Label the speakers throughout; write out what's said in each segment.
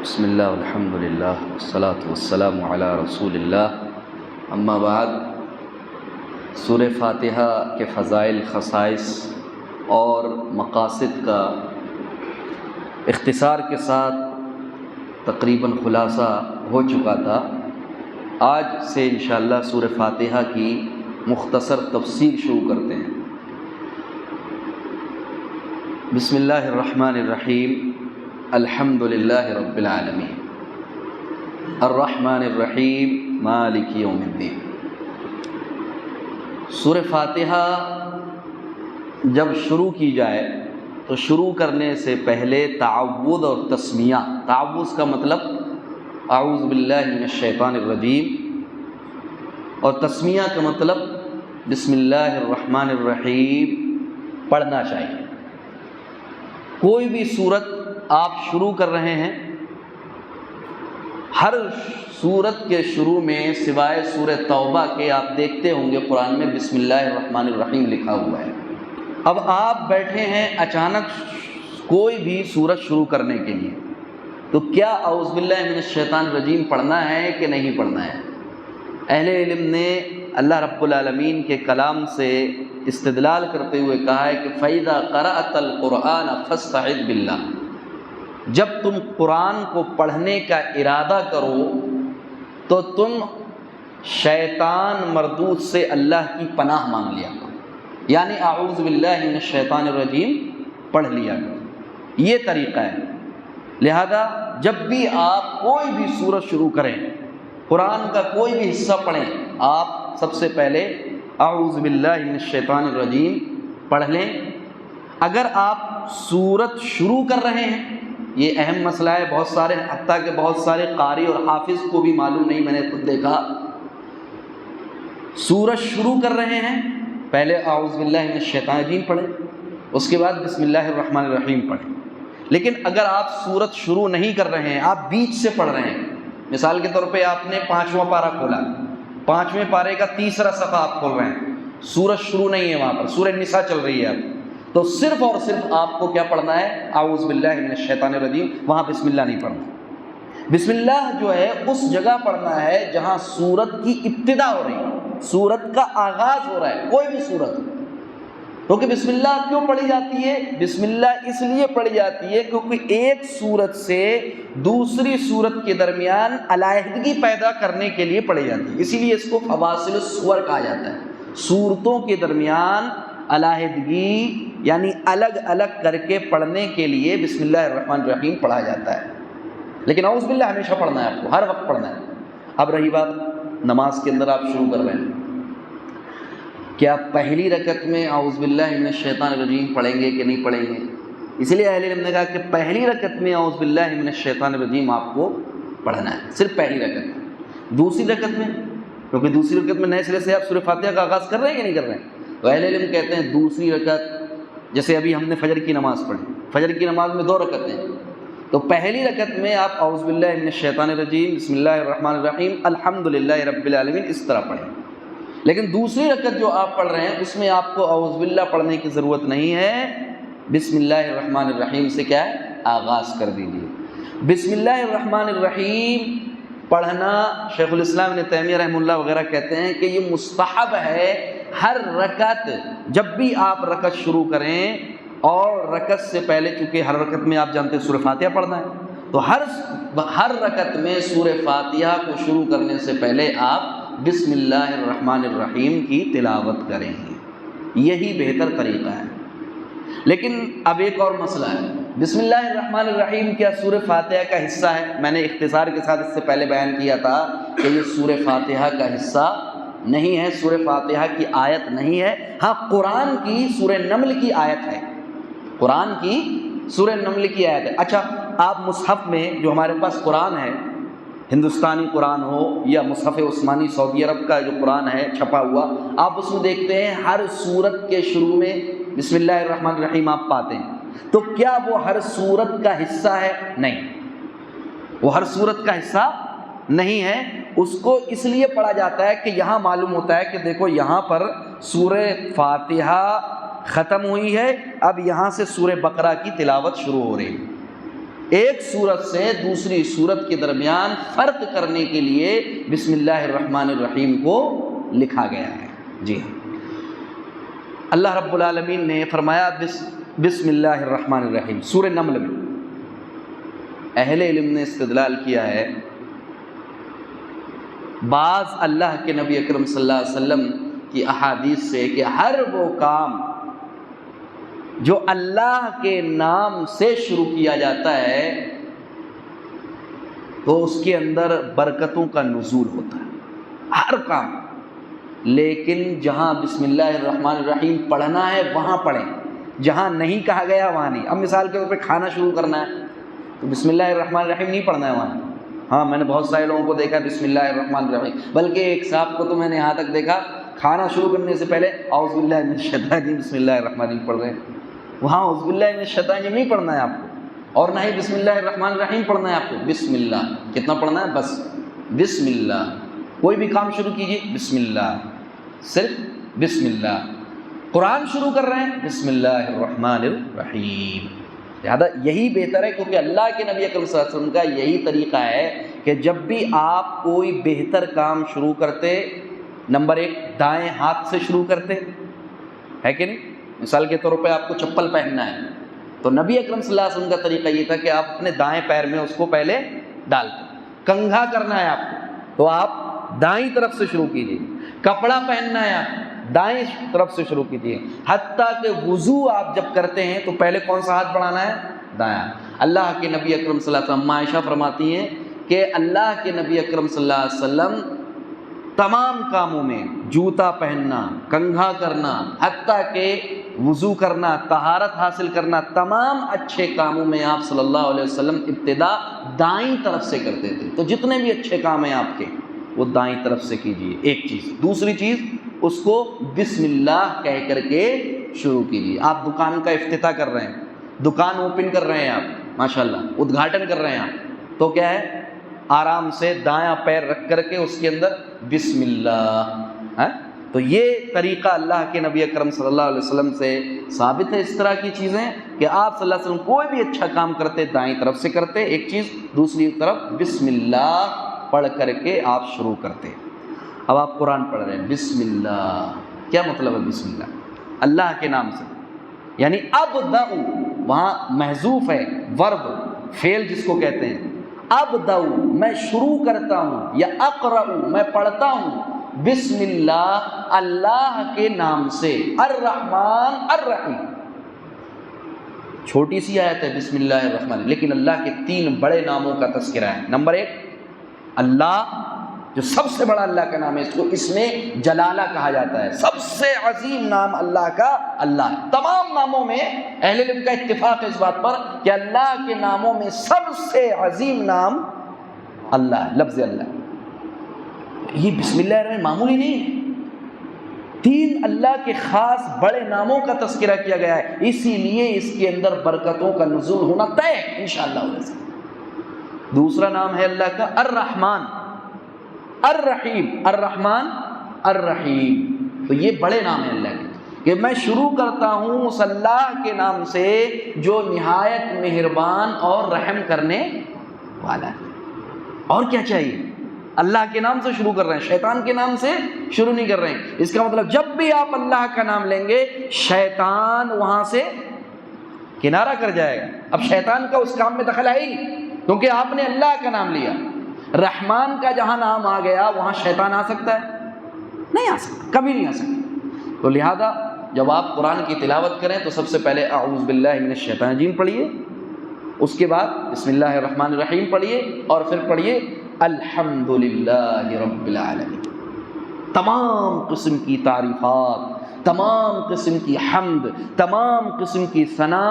Speaker 1: بسم اللہ الحمد للہ والصلاة والسلام علی رسول اللہ، اما بعد۔ سورہ فاتحہ کے فضائل، خصائص اور مقاصد کا اختصار کے ساتھ تقریباً خلاصہ ہو چکا تھا۔ آج سے انشاءاللہ سورہ فاتحہ کی مختصر تفسیر شروع کرتے ہیں۔ بسم اللہ الرحمن الرحیم، الحمد للہ رب العالمین، الرحمن الرحیم، مالک یوم الدین۔ سورہ فاتحہ جب شروع کی جائے تو شروع کرنے سے پہلے تعوذ اور تسمیہ، تعوذ کا مطلب اعوذ باللہ من الشیطان الرجیم، اور تسمیہ کا مطلب بسم اللہ الرحمن الرحیم پڑھنا چاہیے۔ کوئی بھی سورت آپ شروع کر رہے ہیں، ہر سورت کے شروع میں سوائے سورہ توبہ کے آپ دیکھتے ہوں گے قرآن میں بسم اللہ الرحمن الرحیم لکھا ہوا ہے۔ اب آپ بیٹھے ہیں اچانک کوئی بھی سورت شروع کرنے کے لیے، تو کیا اعوذ باللہ من الشیطان الرجیم پڑھنا ہے کہ نہیں پڑھنا ہے؟ اہل علم نے اللہ رب العالمین کے کلام سے استدلال کرتے ہوئے کہا ہے کہ فَإِذَا قَرَأْتَ الْقُرْآنَ فَاسْتَعِذْ بِاللَّهِ، جب تم قرآن کو پڑھنے کا ارادہ کرو تو تم شیطان مردود سے اللہ کی پناہ مانگ لیا کرو، یعنی اعوذ باللہ من الشیطان الرجیم پڑھ لیا کرو۔ یہ طریقہ ہے۔ لہذا جب بھی آپ کوئی بھی سورت شروع کریں، قرآن کا کوئی بھی حصہ پڑھیں، آپ سب سے پہلے اعوذ باللہ من الشیطان الرجیم پڑھ لیں۔ اگر آپ سورت شروع کر رہے ہیں، یہ اہم مسئلہ ہے، بہت سارے حتیٰ کہ بہت سارے قاری اور حافظ کو بھی معلوم نہیں، میں نے خود دیکھا، سورت شروع کر رہے ہیں پہلے اعوذ باللہ من الشیطان الرجیم پڑھیں، اس کے بعد بسم اللہ الرحمن الرحیم پڑھیں۔ لیکن اگر آپ سورت شروع نہیں کر رہے ہیں، آپ بیچ سے پڑھ رہے ہیں، مثال کے طور پہ آپ نے 5واں پارہ کھولا، 5ویں پارے کا تیسرا صفحہ آپ کھول رہے ہیں، سورت شروع نہیں ہے، وہاں پر سورہ النساء چل رہی ہے، تو صرف اور صرف آپ کو کیا پڑھنا ہے؟ اعوذ باللہ من الشیطان الرجیم، وہاں بسم اللہ نہیں پڑھنا۔ بسم اللہ جو ہے اس جگہ پڑھنا ہے جہاں سورت کی ابتدا ہو رہی ہے، سورت کا آغاز ہو رہا ہے، کوئی بھی سورت۔ کیونکہ بسم اللہ کیوں پڑھی جاتی ہے؟ بسم اللہ اس لیے پڑھی جاتی ہے کیونکہ ایک سورت سے دوسری سورت کے درمیان علیحدگی پیدا کرنے کے لیے پڑھی جاتی ہے، اسی لیے اس کو فواصل السور کہا جاتا ہے۔ سورتوں کے درمیان علیحدگی یعنی الگ الگ کر کے پڑھنے کے لیے بسم اللہ الرحمن الرحیم پڑھا جاتا ہے۔ لیکن اعوذ باللہ ہمیشہ پڑھنا ہے، آپ کو ہر وقت پڑھنا ہے۔ اب رہی بات نماز کے اندر آپ شروع کر رہے ہیں، کیا پہلی رکعت میں اعوذ باللہ من الشیطان الرجیم پڑھیں گے کہ نہیں پڑھیں گے؟ اس لیے اہل علم نے کہا کہ پہلی رکعت میں اعوذ باللہ من الشیطان الرجیم آپ کو پڑھنا ہے، صرف پہلی رکعت میں۔ دوسری رکعت میں، کیونکہ دوسری رکعت میں نئے سرے سے آپ سورہ فاتحہ کا آغاز کر رہے ہیں کہ نہیں کر رہے ہیں، تو اہل علم کہتے ہیں دوسری رکعت، جیسے ابھی ہم نے فجر کی نماز پڑھی، فجر کی نماز میں 2 رکعتیں، تو پہلی رکعت میں آپ اعوذ باللہ من الشیطان الرجیم، بسم اللہ الرحمن الرحیم، الحمد للہ رب العالمین اس طرح پڑھیں۔ لیکن دوسری رکعت جو آپ پڑھ رہے ہیں اس میں آپ کو اعوذ باللہ پڑھنے کی ضرورت نہیں ہے، بسم اللہ الرحمن الرحیم سے کیا ہے؟ آغاز کر دیجیے۔ بسم اللہ الرحمن الرحیم پڑھنا شیخ الاسلام ابن تیمیہ رحمہ اللہ وغیرہ کہتے ہیں کہ یہ مستحب ہے ہر رکعت، جب بھی آپ رکعت شروع کریں، اور رکعت سے پہلے چونکہ ہر رکعت میں آپ جانتے ہیں سورہ فاتحہ پڑھنا ہے، تو ہر رکعت میں سورہ فاتحہ کو شروع کرنے سے پہلے آپ بسم اللہ الرحمن الرحیم کی تلاوت کریں، یہی بہتر طریقہ ہے۔ لیکن اب ایک اور مسئلہ ہے، بسم اللہ الرحمن الرحیم کیا سورہ فاتحہ کا حصہ ہے؟ میں نے اختصار کے ساتھ اس سے پہلے بیان کیا تھا کہ یہ سورہ فاتحہ کا حصہ نہیں ہے، سورہ فاتحہ کی آیت نہیں ہے۔ ہاں، قرآن کی سورہ نمل کی آیت ہے، قرآن کی سورہ نمل کی آیت ہے۔ اچھا، آپ مصحف میں جو ہمارے پاس قرآن ہے، ہندوستانی قرآن ہو یا مصحف عثمانی سعودی عرب کا جو قرآن ہے چھپا ہوا، آپ اس میں دیکھتے ہیں ہر سورت کے شروع میں بسم اللہ الرحمن الرحیم آپ پاتے ہیں، تو کیا وہ ہر سورت کا حصہ ہے؟ نہیں، وہ ہر سورت کا حصہ نہیں ہے۔ اس کو اس لیے پڑھا جاتا ہے کہ یہاں معلوم ہوتا ہے کہ دیکھو یہاں پر سورہ فاتحہ ختم ہوئی ہے، اب یہاں سے سورہ بقرہ کی تلاوت شروع ہو رہی ہے۔ ایک صورت سے دوسری صورت کے درمیان فرق کرنے کے لیے بسم اللہ الرحمن الرحیم کو لکھا گیا ہے۔ جی ہاں، اللہ رب العالمین نے فرمایا بسم اللہ الرحمن الرحیم سورہ نمل میں۔ اہل علم نے استدلال کیا ہے بعض اللہ کے نبی اکرم صلی اللہ علیہ وسلم کی احادیث سے کہ ہر وہ کام جو اللہ کے نام سے شروع کیا جاتا ہے تو اس کے اندر برکتوں کا نزول ہوتا ہے، ہر کام۔ لیکن جہاں بسم اللہ الرحمن الرحیم پڑھنا ہے وہاں پڑھیں، جہاں نہیں کہا گیا وہاں نہیں۔ اب مثال کے طور پہ کھانا شروع کرنا ہے تو بسم اللہ الرحمن الرحیم نہیں پڑھنا ہے وہاں۔ ہاں، میں نے بہت سارے لوگوں کو دیکھا بسم اللہ الرحمن الرحیم، بلکہ ایک صاحب کو تو میں نے یہاں تک دیکھا کھانا شروع کرنے سے پہلے اعوذ باللہ من الشیطان الرجیم بسم اللہ الرحمن الرحیم پڑھ رہے ہیں۔ وہاں اعوذ باللہ من الشیطان الرجیم نہیں پڑھنا ہے آپ کو، اور نہ ہی بسم اللہ الرحمن الرحیم پڑھنا ہے آپ کو۔ بسم اللہ کتنا پڑھنا ہے؟ بس بسم اللہ۔ کوئی بھی کام شروع کیجیے بسم اللہ، صرف بسم اللہ۔ قرآن شروع کر رہے ہیں بسم اللہ الرحمن الرحیم۔ لہٰذا یہی بہتر ہے، کیونکہ اللہ کے نبی اکرم صلی اللہ علیہ وسلم کا یہی طریقہ ہے کہ جب بھی آپ کوئی بہتر کام شروع کرتے، نمبر ایک دائیں ہاتھ سے شروع کرتے، ہے کہ نہیں؟ مثال کے طور پہ آپ کو چپل پہننا ہے تو نبی اکرم صلی اللہ علیہ وسلم کا طریقہ یہ تھا کہ آپ اپنے دائیں پیر میں اس کو پہلے ڈالتے۔ کنگھا کرنا ہے آپ کو تو آپ دائیں طرف سے شروع کیجیے، کپڑا پہننا ہے آپ دائیں طرف سے شروع کیجیے، حتیٰ کہ وضو آپ جب کرتے ہیں تو پہلے کون سا ہاتھ بڑھانا ہے؟ دایاں۔ اللہ کے نبی اکرم صلی اللہ علیہ وسلم، عائشہ فرماتی ہیں کہ اللہ کے نبی اکرم صلی اللہ علیہ وسلم تمام کاموں میں جوتا پہننا، کنگھا کرنا، حتیٰ کہ وضو کرنا، طہارت حاصل کرنا، تمام اچھے کاموں میں آپ صلی اللہ علیہ وسلم ابتدا دائیں طرف سے کرتے تھے۔ تو جتنے بھی اچھے کام ہیں آپ کے وہ دائیں طرف سے کیجیے، ایک چیز۔ دوسری چیز، اس کو بسم اللہ کہہ کر کے شروع کیجیے۔ آپ دکان کا افتتاح کر رہے ہیں، دکان اوپن کر رہے ہیں آپ، ماشاءاللہ ادگھاٹن کر رہے ہیں آپ، تو کیا ہے؟ آرام سے دایاں پیر رکھ کر کے اس کے اندر بسم اللہ ہے۔ تو یہ طریقہ اللہ کے نبی اکرم صلی اللہ علیہ وسلم سے ثابت ہے، اس طرح کی چیزیں کہ آپ صلی اللہ علیہ وسلم کوئی بھی اچھا کام کرتے دائیں طرف سے کرتے، ایک چیز۔ دوسری طرف بسم اللہ پڑھ کر کے آپ شروع کرتے۔ اب آپ قرآن پڑھ رہے ہیں، بسم اللہ کیا مطلب ہے؟ بسم اللہ اللہ کے نام سے، یعنی ابدأ وہاں محذوف ہے، ورب فعل جس کو کہتے ہیں۔ ابدأ میں شروع کرتا ہوں، یا اقرأ میں پڑھتا ہوں، بسم اللہ اللہ کے نام سے، الرحمن الرحیم۔ چھوٹی سی آیت ہے بسم اللہ الرحمن، لیکن اللہ کے 3 بڑے ناموں کا تذکرہ ہے۔ نمبر 1 اللہ، جو سب سے بڑا اللہ کا نام ہے، اس میں جلالہ کہا جاتا ہے، سب سے عظیم نام اللہ کا اللہ ہے۔ تمام ناموں میں اہل علم کا اتفاق ہے اس بات پر کہ اللہ کے ناموں میں سب سے عظیم نام اللہ ہے، لفظ اللہ۔ یہ بسم اللہ الرحمن معمولی نہیں ہے، 3 اللہ کے خاص بڑے ناموں کا تذکرہ کیا گیا ہے، اسی لیے اس کے اندر برکتوں کا نزول ہونا طے ہے انشاءاللہ۔ دوسرا نام ہے اللہ کا الرحمن الرحیم، الرحمن الرحیم۔ تو یہ بڑے نام ہیں اللہ کے، کہ میں شروع کرتا ہوں اس اللہ کے نام سے جو نہایت مہربان اور رحم کرنے والا ہے۔ اور کیا چاہیے؟ اللہ کے نام سے شروع کر رہے ہیں، شیطان کے نام سے شروع نہیں کر رہے ہیں۔ اس کا مطلب جب بھی آپ اللہ کا نام لیں گے شیطان وہاں سے کنارہ کر جائے گا۔ اب شیطان کا اس کام میں دخل ہے ہی، کیونکہ آپ نے اللہ کا نام لیا۔ رحمان کا جہاں نام آ گیا وہاں شیطان آ سکتا ہے؟ نہیں آ سکتا، کبھی نہیں آ سکتا۔ تو لہذا جب آپ قرآن کی تلاوت کریں تو سب سے پہلے اعوذ باللہ من الشیطان الرجیم پڑھیے، اس کے بعد بسم اللہ الرحمن الرحیم پڑھیے، اور پھر پڑھیے الحمدللہ رب العالمین۔ تمام قسم کی تعریفات، تمام قسم کی حمد، تمام قسم کی ثنا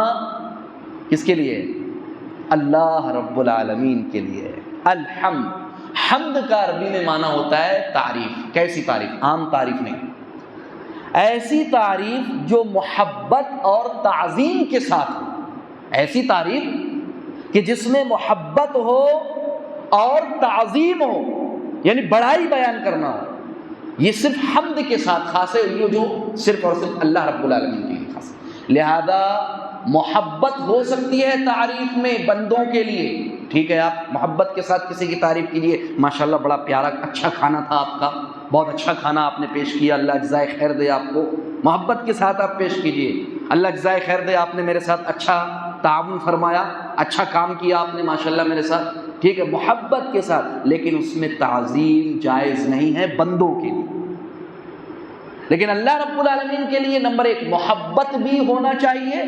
Speaker 1: کس کے لیے؟ اللہ رب العالمین کے لیے۔ الحمد، حمد کا عربی میں معنی ہوتا ہے تعریف۔ کیسی تعریف؟ عام تعریف نہیں، ایسی تعریف جو محبت اور تعظیم کے ساتھ ہو، ایسی تعریف کہ جس میں محبت ہو اور تعظیم ہو، یعنی بڑائی بیان کرنا ہو۔ یہ صرف حمد کے ساتھ خاص ہے، یہ جو صرف اور صرف اللہ رب العالمین کے لیے خاص ہے۔ لہذا محبت ہو سکتی ہے تعریف میں بندوں کے لیے، ٹھیک ہے، آپ محبت کے ساتھ کسی کی تعریف کیجیے، ماشاءاللہ بڑا پیارا اچھا کھانا تھا آپ کا، بہت اچھا کھانا آپ نے پیش کیا، اللہ جزائے خیر دے آپ کو، محبت کے ساتھ آپ پیش کیجیے، اللہ جزائے خیر دے آپ نے میرے ساتھ اچھا تعاون فرمایا، اچھا کام کیا آپ نے ماشاءاللہ میرے ساتھ، ٹھیک ہے، محبت کے ساتھ، لیکن اس میں تعظیم جائز نہیں ہے بندوں کے لیے۔ لیکن اللہ رب العالمین کے لیے نمبر ایک محبت بھی ہونا چاہیے،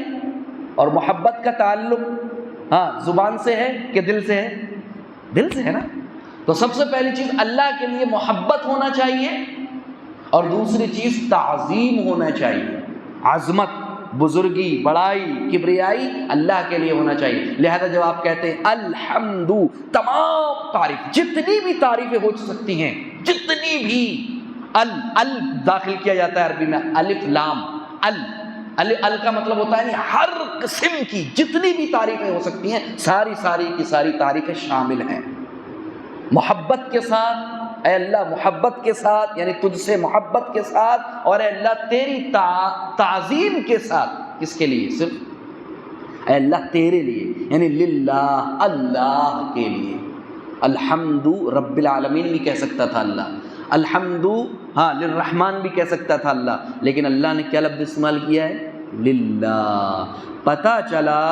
Speaker 1: اور محبت کا تعلق زبان سے ہے کہ دل سے ہے؟ دل سے ہے نا۔ تو سب سے پہلی چیز اللہ کے لیے محبت ہونا چاہیے، اور دوسری چیز تعظیم ہونا چاہیے، عظمت، بزرگی، بڑائی، کبریائی اللہ کے لیے ہونا چاہیے۔ لہذا جب آپ کہتے ہیں الحمد، تمام تعریف، جتنی بھی تعریفیں ہو سکتی ہیں، جتنی بھی، ال داخل کیا جاتا ہے عربی میں، الف لام، ال کا مطلب ہوتا ہے ہر قسم کی جتنی بھی تعریفیں ہو سکتی ہیں، ساری کی ساری تعریفیں شامل ہیں۔ محبت کے ساتھ، اے اللہ محبت کے ساتھ، یعنی تجھ سے محبت کے ساتھ، اور اے اللہ تیری تعظیم کے ساتھ، کس کے لیے؟ صرف اے اللہ تیرے لیے، یعنی للہ، اللہ کے لیے۔ الحمد رب العالمین بھی کہہ سکتا تھا اللہ، الحمد للرحمن بھی کہہ سکتا تھا اللہ، لیکن اللہ نے کیا لفظ استعمال کیا ہے؟ للہ۔ پتہ چلا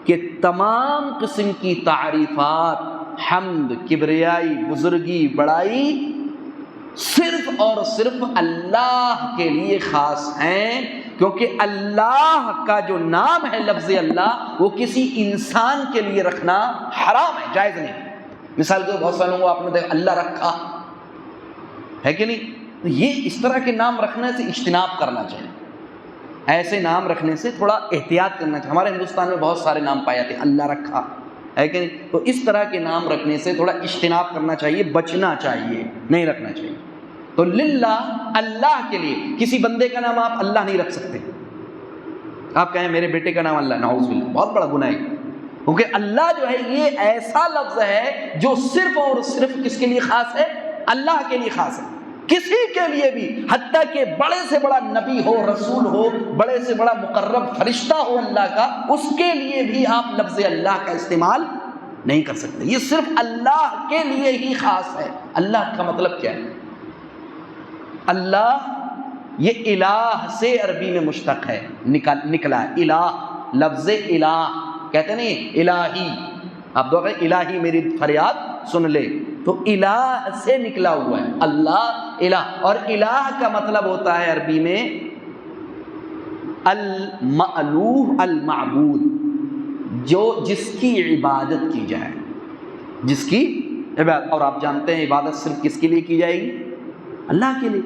Speaker 1: کہ تمام قسم کی تعریفات، حمد، کبریائی، بزرگی، بڑائی صرف اور صرف اللہ کے لیے خاص ہیں، کیونکہ اللہ کا جو نام ہے لفظ اللہ، وہ کسی انسان کے لیے رکھنا حرام ہے، جائز نہیں۔ مثال کے بہت سارے لوگوں کو آپ نے دیکھا اللہ رکھا ہے کہ نہیں، یہ اس طرح کے نام رکھنے سے اجتناب کرنا چاہیے، ایسے نام رکھنے سے تھوڑا احتیاط کرنا چاہیے۔ ہمارے ہندوستان میں بہت سارے نام پائے جاتے ہیں اللہ رکھا ہے کہ نہیں، تو اس طرح کے نام رکھنے سے تھوڑا اجتناب کرنا چاہیے، بچنا چاہیے، نہیں رکھنا چاہیے۔ تو للہ، اللہ کے لیے، کسی بندے کا نام آپ اللہ نہیں رکھ سکتے۔ آپ کہیں میرے بیٹے کا نام اللہ، نعوذ باللہ، بہت بڑا گناہ ہے، کیونکہ اللہ جو ہے یہ ایسا لفظ ہے جو صرف اور صرف کس کے لیے خاص ہے؟ اللہ کے لیے خاص ہے، کسی کے لیے بھی، حتیٰ کہ بڑے سے بڑا نبی ہو، رسول ہو، بڑے سے بڑا مقرب فرشتہ ہو اللہ کا، اس کے لیے بھی آپ لفظ اللہ کا استعمال نہیں کر سکتے، یہ صرف اللہ کے لیے ہی خاص ہے۔ اللہ کا مطلب کیا ہے؟ اللہ یہ الہ سے عربی میں مشتق ہے، نکلا ہے، الہ، لفظ الہ کہتے نہیں الہی، آپ دو کہ الہی میری فریاد سن لے، تو الہ سے نکلا ہوا ہے اللہ، الہ، اور الہ کا مطلب ہوتا ہے عربی میں المألوہ، المعبود، جو جس کی عبادت کی جائے، جس کی عبادت، اور آپ جانتے ہیں عبادت صرف کس کے لیے کی جائے گی؟ اللہ کے لیے،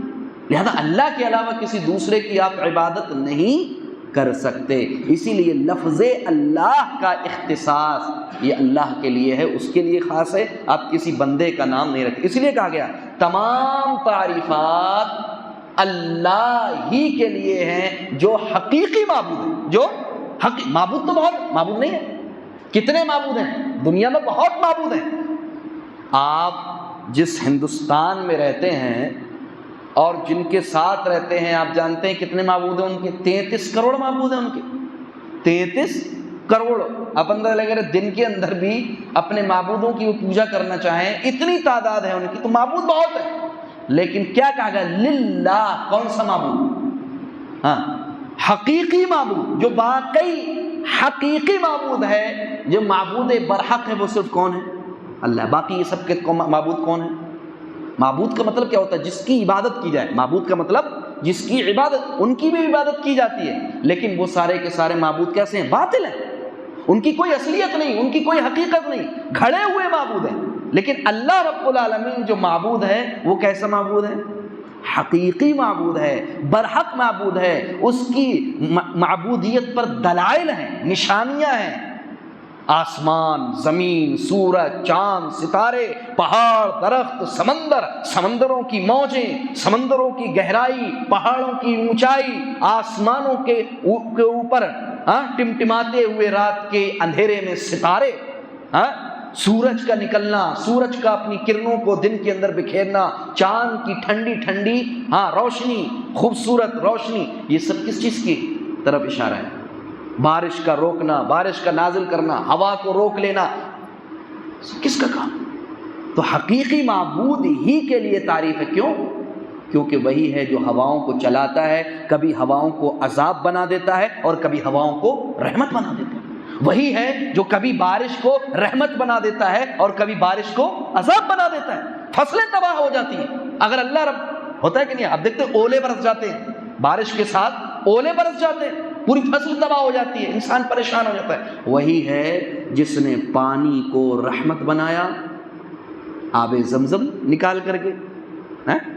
Speaker 1: لہذا اللہ کے علاوہ کسی دوسرے کی آپ عبادت نہیں کر سکتے، اسی لیے لفظ اللہ کا اختصاص یہ اللہ کے لیے ہے، اس کے لیے خاص ہے، آپ کسی بندے کا نام نہیں رکھتے۔ اسی لیے کہا گیا تمام تعریفات اللہ ہی کے لیے ہیں جو حقیقی معبود ہیں، جو معبود تو بہت معبود نہیں ہے، کتنے معبود ہیں دنیا میں؟ بہت معبود ہیں۔ آپ جس ہندوستان میں رہتے ہیں اور جن کے ساتھ رہتے ہیں، آپ جانتے ہیں کتنے معبود ہیں ان کے؟ 33 کروڑ معبود ہیں ان کے، 33 کروڑ۔ آپ اندر لگے رہے دن کے اندر بھی اپنے معبودوں کی وہ پوجا کرنا چاہیں، اتنی تعداد ہے ان کی، تو معبود بہت ہے، لیکن کیا کہا گیا؟ للہ، کون سا معبود؟ حقیقی معبود، جو واقعی حقیقی معبود ہے، جو معبود برحق ہے، وہ صرف کون ہے؟ اللہ۔ باقی یہ سب کے معبود کون ہے؟ معبود کا مطلب کیا ہوتا ہے؟ جس کی عبادت کی جائے، معبود کا مطلب جس کی عبادت، ان کی بھی عبادت کی جاتی ہے، لیکن وہ سارے کے سارے معبود کیسے ہیں؟ باطل ہیں، ان کی کوئی اصلیت نہیں، ان کی کوئی حقیقت نہیں، گھڑے ہوئے معبود ہیں۔ لیکن اللہ رب العالمین جو معبود ہے وہ کیسا معبود ہے؟ حقیقی معبود ہے، برحق معبود ہے، اس کی معبودیت پر دلائل ہیں، نشانیاں ہیں، آسمان، زمین، سورج، چاند، ستارے، پہاڑ، درخت، سمندر، سمندروں کی موجیں، سمندروں کی گہرائی، پہاڑوں کی اونچائی، آسمانوں کے اوپر ٹمٹماتے ہوئے رات کے اندھیرے میں ستارے، سورج کا نکلنا، سورج کا اپنی کرنوں کو دن کے اندر بکھیرنا، چاند کی ٹھنڈی ٹھنڈی روشنی، خوبصورت روشنی، یہ سب کس چیز کی طرف اشارہ ہے؟ بارش کا روکنا، بارش کا نازل کرنا، ہوا کو روک لینا، کس کا کام؟ تو حقیقی معبود ہی کے لیے تعریف ہے. کیوں؟ کیونکہ وہی ہے جو ہواؤں کو چلاتا ہے، کبھی ہواؤں کو عذاب بنا دیتا ہے اور کبھی ہواؤں کو رحمت بنا دیتا ہے. وہی ہے جو کبھی بارش کو رحمت بنا دیتا ہے اور کبھی بارش کو عذاب بنا دیتا ہے. فصلیں تباہ ہو جاتی ہیں اگر اللہ رب ہوتا ہے کہ نہیں. اب دیکھتے اولے برس جاتے ہیں، بارش کے ساتھ اولے برس جاتے ہیں، پوری فصل تباہ ہو جاتی ہے، انسان پریشان ہو جاتا ہے. وہی ہے جس نے پانی کو رحمت بنایا، آب زمزم نکال کر کے،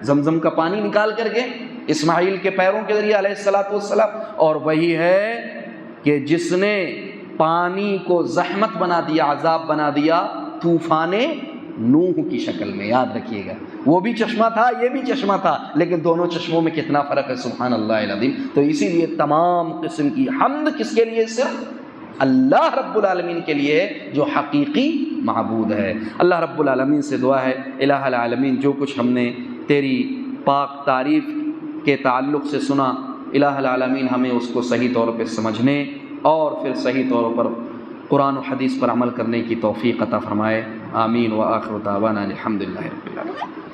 Speaker 1: زمزم کا پانی نکال کر کے اسماعیل کے پیروں کے ذریعے علیہ الصلوۃ والسلام. اور وہی ہے کہ جس نے پانی کو زحمت بنا دیا، عذاب بنا دیا طوفان نوح کی شکل میں. یاد رکھیے گا وہ بھی چشمہ تھا، یہ بھی چشمہ تھا، لیکن دونوں چشموں میں کتنا فرق ہے، سبحان اللہ العظیم. تو اسی لیے تمام قسم کی حمد کس کے لیے؟ صرف اللہ رب العالمین کے لیے جو حقیقی معبود ہے. اللہ رب العالمین سے دعا ہے الہ العالمین جو کچھ ہم نے تیری پاک تعریف کے تعلق سے سنا، الہ العالمین ہمیں اس کو صحیح طور پہ سمجھنے اور پھر صحیح طور پر قرآن و حدیث پر عمل کرنے کی توفیق عطا فرمائے. آمین. وآخر دعوانا الحمدللہ رب العالمین.